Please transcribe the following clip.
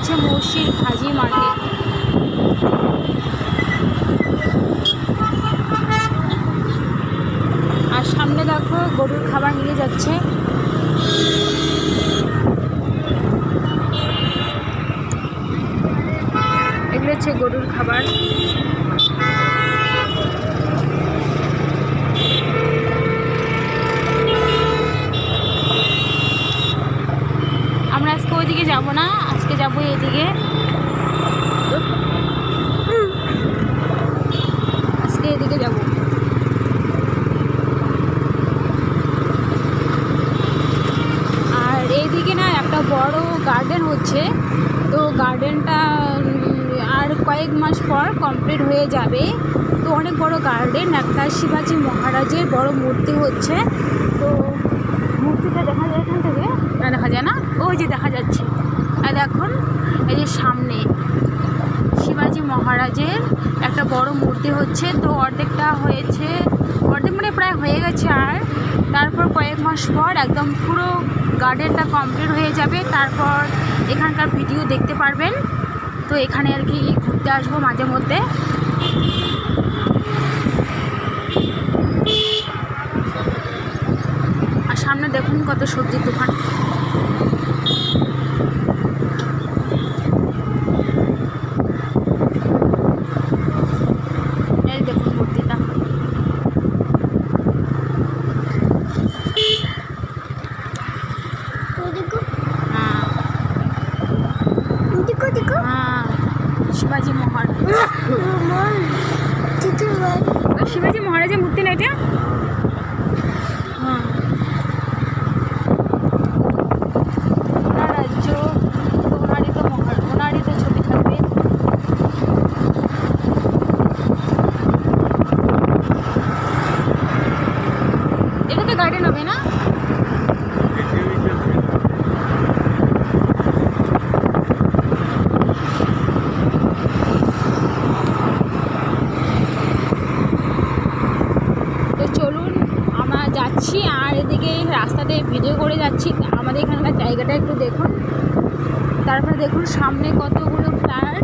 হচ্ছে মুর্শির ভাজি মার্কেট। আর সামনে দেখো গরুর খাবার নিয়ে যাচ্ছে। এগুলো হচ্ছে গরুর খাবার। আমরা আজকে ওইদিকে যাব না, আজকে যাবো এদিকে। আজকে এদিকে যাব। আর এইদিকে না একটা বড় গার্ডেন হচ্ছে, তো গার্ডেনটা আর কয়েক মাস পর কমপ্লিট হয়ে যাবে। তো অনেক বড় গার্ডেন, একটা শিবাজি মহারাজের বড় মূর্তি হচ্ছে। তো মূর্তিটা দেখা যায় এখান থেকে, না দেখা যায় না, ওই যে দেখা যাচ্ছে। আর দেখুন এই যে সামনে শিবাজি মহারাজের একটা বড় মূর্তি হচ্ছে। তো অর্ধেকটা হয়েছে, অর্ধেক মানে প্রায় হয়ে গেছে। আর তারপর কয়েক মাস পর একদম পুরো গার্ডেনটা কমপ্লিট হয়ে যাবে। তারপর এখানকার ভিডিও দেখতে পারবেন। তো এখানে আর কি ঘুরতে আসবো মাঝে মধ্যে। আর সামনে দেখুন কত সবজির দোকান। এই দেখুন মূর্তিটা। হ্যাঁ, শিবাজি মহারাজ। শিবাজি মহারাজের মূর্তি না এটা? হ্যাঁ, ওনার রাজ্য, তো ওনারই তো ছবি থাকবে। এটা তো গার্ডেন হবে না? তো চলুন আমরা যাচ্ছি, আর এদিকে রাস্তাতে ভিডিও করে যাচ্ছি। আমাদের এখানকার জায়গাটা একটু দেখুন। তারপরে দেখুন সামনে কতগুলো ফ্ল্যাট।